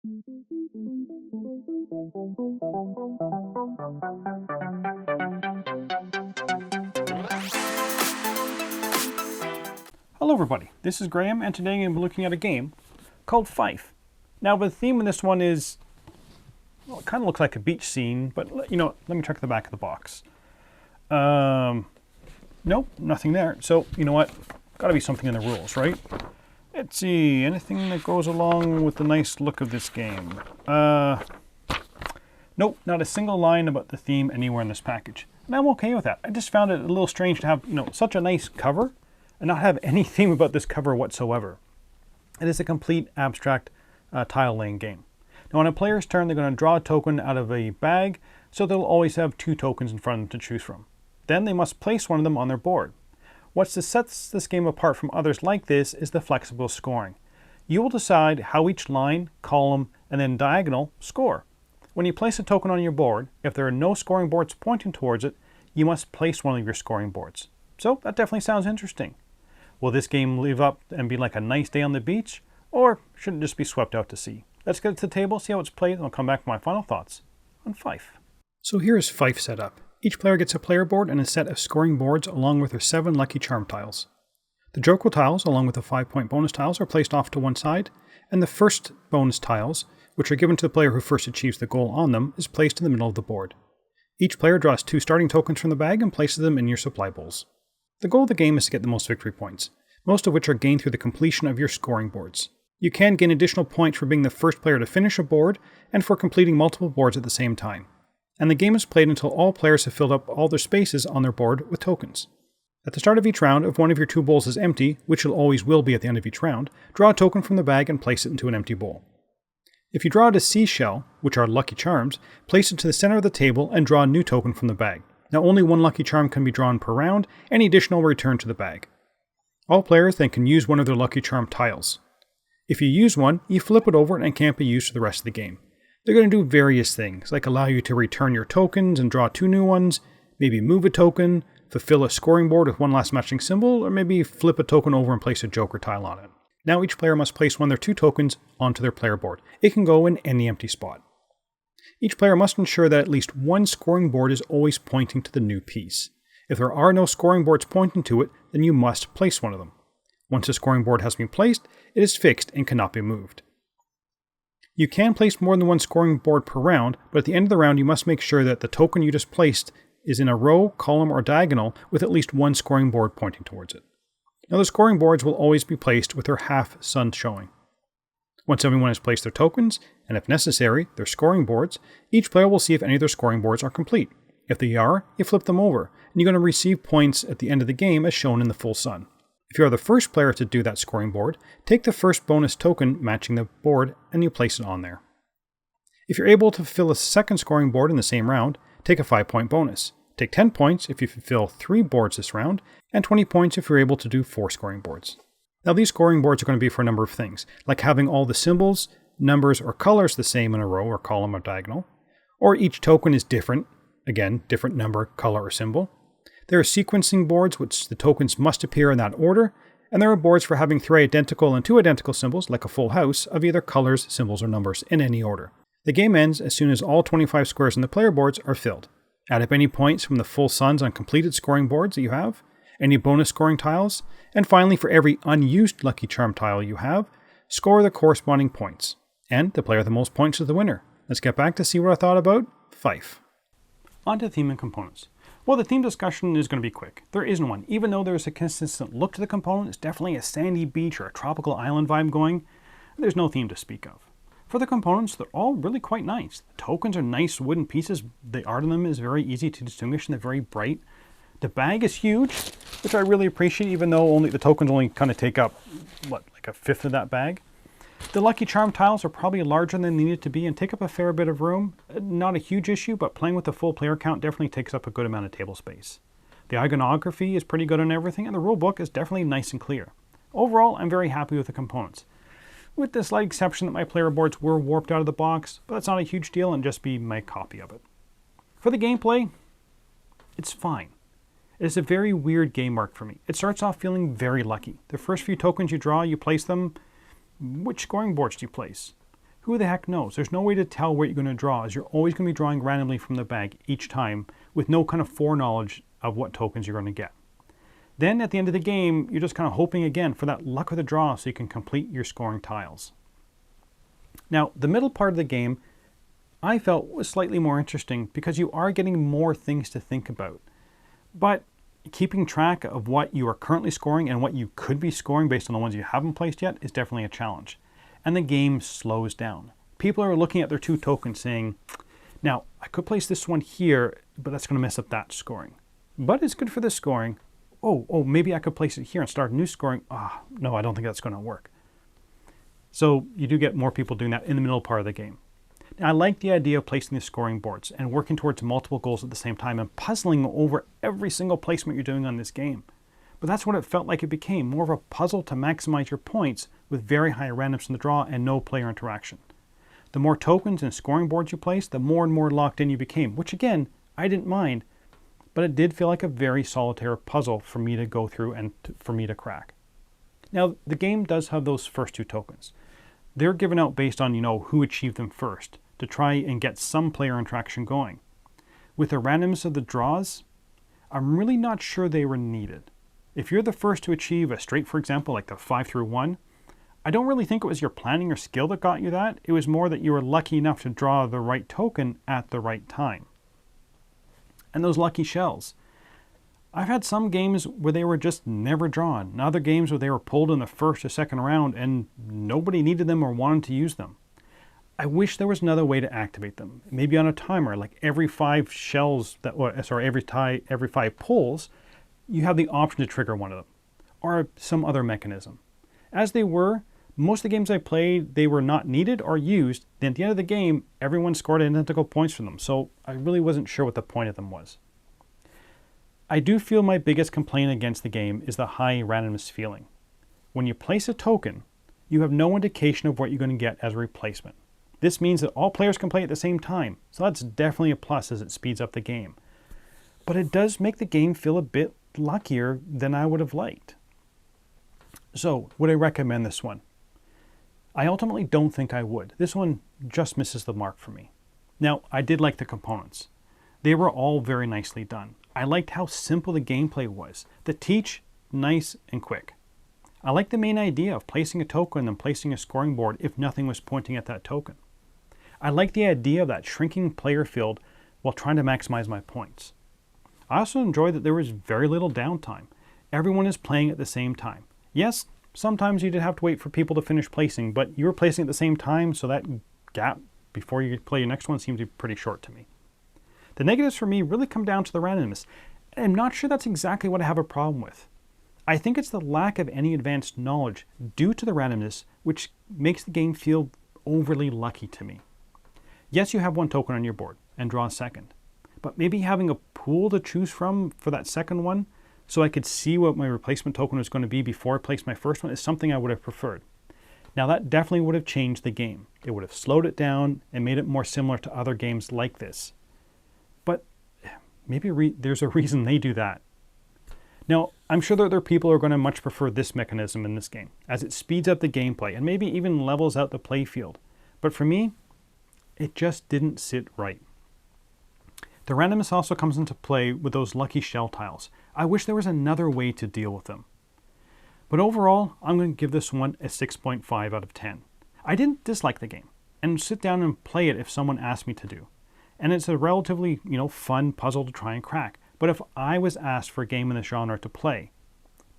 Hello everybody, this is Graeme, and today I'm going to be looking at a game called Fyfe. Now the theme of this one is, well, it kind of looks like a beach scene, but you know, let me check the back of the box. Nope, nothing there. So, you know what, gotta be something in the rules, right? Let's see, anything that goes along with the nice look of this game. Nope, not a single line about the theme anywhere in this package. And I'm okay with that. I just found it a little strange to have, you know, such a nice cover and not have any theme about this cover whatsoever. It is a complete abstract tile laying game. Now on a player's turn, they're going to draw a token out of a bag, so they'll always have 2 tokens in front of them to choose from. Then they must place one of them on their board. What sets this game apart from others like this is the flexible scoring. You will decide how each line, column, and then diagonal score. When you place a token on your board, if there are no scoring boards pointing towards it, you must place one of your scoring boards. So that definitely sounds interesting. Will this game live up and be like a nice day on the beach, or should it just be swept out to sea? Let's get it to the table, see how it's played, and I'll come back with my final thoughts on Fyfe. So here is Fyfe set up. Each player gets a player board and a set of scoring boards along with their 7 lucky charm tiles. The joker tiles, along with the 5-point bonus tiles, are placed off to one side, and the first bonus tiles, which are given to the player who first achieves the goal on them, is placed in the middle of the board. Each player draws 2 starting tokens from the bag and places them in your supply bowls. The goal of the game is to get the most victory points, most of which are gained through the completion of your scoring boards. You can gain additional points for being the first player to finish a board and for completing multiple boards at the same time. And the game is played until all players have filled up all their spaces on their board with tokens. At the start of each round, if one of your 2 bowls is empty, which it always will be at the end of each round, draw a token from the bag and place it into an empty bowl. If you draw a seashell, which are lucky charms, place it to the center of the table and draw a new token from the bag. Now only 1 lucky charm can be drawn per round, any additional will return to the bag. All players then can use one of their lucky charm tiles. If you use one, you flip it over and it can't be used for the rest of the game. They're going to do various things, like allow you to return your tokens and draw 2 new ones, maybe move a token, fulfill a scoring board with 1 last matching symbol, or maybe flip a token over and place a joker tile on it. Now each player must place one of their 2 tokens onto their player board. It can go in any empty spot. Each player must ensure that at least 1 scoring board is always pointing to the new piece. If there are no scoring boards pointing to it, then you must place one of them. Once a scoring board has been placed, it is fixed and cannot be moved. You can place more than 1 scoring board per round, but at the end of the round you must make sure that the token you just placed is in a row, column, or diagonal with at least 1 scoring board pointing towards it. Now the scoring boards will always be placed with their half sun showing. Once everyone has placed their tokens, and if necessary, their scoring boards, each player will see if any of their scoring boards are complete. If they are, you flip them over, and you're going to receive points at the end of the game as shown in the full sun. If you are the first player to do that scoring board, take the first bonus token matching the board and you place it on there. If you're able to fulfill a second scoring board in the same round, take a 5-point bonus. Take 10 points if you fulfill 3 boards this round, and 20 points if you're able to do 4 scoring boards. Now these scoring boards are going to be for a number of things, like having all the symbols, numbers, or colors the same in a row or column or diagonal, or each token is different, again, different number, color, or symbol. There are sequencing boards which the tokens must appear in that order, and there are boards for having 3 identical and 2 identical symbols, like a full house, of either colors, symbols, or numbers in any order. The game ends as soon as all 25 squares on the player boards are filled. Add up any points from the full suns on completed scoring boards that you have, any bonus scoring tiles, and finally for every unused lucky charm tile you have, score the corresponding points. And the player with the most points is the winner. Let's get back to see what I thought about Fyfe. On to theme and components. Well, the theme discussion is going to be quick. There isn't one. Even though there's a consistent look to the component, it's definitely a sandy beach or a tropical island vibe going, there's no theme to speak of. For the components, they're all really quite nice. The tokens are nice wooden pieces. The art on them is very easy to distinguish and they're very bright. The bag is huge, which I really appreciate, even though the tokens only kind of take up, like a fifth of that bag. The lucky charm tiles are probably larger than they needed to be and take up a fair bit of room. Not a huge issue, but playing with the full player count definitely takes up a good amount of table space. The iconography is pretty good on everything, and the rulebook is definitely nice and clear. Overall, I'm very happy with the components. With the slight exception that my player boards were warped out of the box, but that's not a huge deal and just be my copy of it. For the gameplay, it's fine. It is a very weird game arc for me. It starts off feeling very lucky. The first few tokens you draw, you place them. Which scoring boards do you place? who the heck knows? There's no way to tell what you're going to draw, as you're always going to be drawing randomly from the bag each time with no kind of foreknowledge of what tokens you're going to get. Then at the end of the game, you're just kind of hoping again for that luck of the draw so you can complete your scoring tiles. Now, the middle part of the game I felt was slightly more interesting because you are getting more things to think about. But keeping track of what you are currently scoring and what you could be scoring based on the ones you haven't placed yet is definitely a challenge. And the game slows down. People are looking at their 2 tokens saying, now, I could place this one here, but that's going to mess up that scoring. But it's good for this scoring. Oh, maybe I could place it here and start a new scoring. No, I don't think that's going to work. So you do get more people doing that in the middle part of the game. Now, I like the idea of placing the scoring boards and working towards multiple goals at the same time and puzzling over every single placement you're doing on this game. But that's what it felt like it became, more of a puzzle to maximize your points with very high randomness in the draw and no player interaction. The more tokens and scoring boards you placed, the more and more locked in you became, which again, I didn't mind, but it did feel like a very solitaire puzzle for me to go through and for me to crack. Now, the game does have those first 2 tokens. They're given out based on, who achieved them first, to try and get some player interaction going. With the randomness of the draws, I'm really not sure they were needed. If you're the first to achieve a straight, for example, like the 5 through 1, I don't really think it was your planning or skill that got you that. It was more that you were lucky enough to draw the right token at the right time. And those lucky shells. I've had some games where they were just never drawn, and other games where they were pulled in the first or second round and nobody needed them or wanted to use them. I wish there was another way to activate them, maybe on a timer, like every 5 shells, every 5 pulls, you have the option to trigger one of them, or some other mechanism. As they were, most of the games I played, they were not needed or used. Then at the end of the game, everyone scored identical points for them, so I really wasn't sure what the point of them was. I do feel my biggest complaint against the game is the high randomness feeling. When you place a token, you have no indication of what you're going to get as a replacement. This means that all players can play at the same time, so that's definitely a plus as it speeds up the game. But it does make the game feel a bit luckier than I would have liked. So, would I recommend this one? I ultimately don't think I would. This one just misses the mark for me. Now, I did like the components. They were all very nicely done. I liked how simple the gameplay was. The teach, nice and quick. I liked the main idea of placing a token and placing a scoring board if nothing was pointing at that token. I liked the idea of that shrinking player field while trying to maximize my points. I also enjoyed that there was very little downtime. Everyone is playing at the same time. Yes, sometimes you did have to wait for people to finish placing, but you were placing at the same time, so that gap before you play your next one seems to be pretty short to me. The negatives for me really come down to the randomness. I'm not sure that's exactly what I have a problem with. I think it's the lack of any advanced knowledge due to the randomness which makes the game feel overly lucky to me. Yes, you have 1 token on your board and draw a second, but maybe having a pool to choose from for that second one so I could see what my replacement token was going to be before I placed my first one is something I would have preferred. Now that definitely would have changed the game. It would have slowed it down and made it more similar to other games like this. But maybe there's a reason they do that. Now, I'm sure that there are people who are going to much prefer this mechanism in this game, as it speeds up the gameplay and maybe even levels out the play field. But for me, it just didn't sit right. The randomness also comes into play with those lucky shell tiles. I wish there was another way to deal with them. But overall, I'm going to give this one a 6.5 out of 10. I didn't dislike the game, and sit down and play it if someone asked me to do. And it's a relatively, fun puzzle to try and crack. But if I was asked for a game in the genre to play,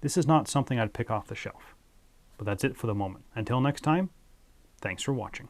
this is not something I'd pick off the shelf. But that's it for the moment. Until next time, thanks for watching.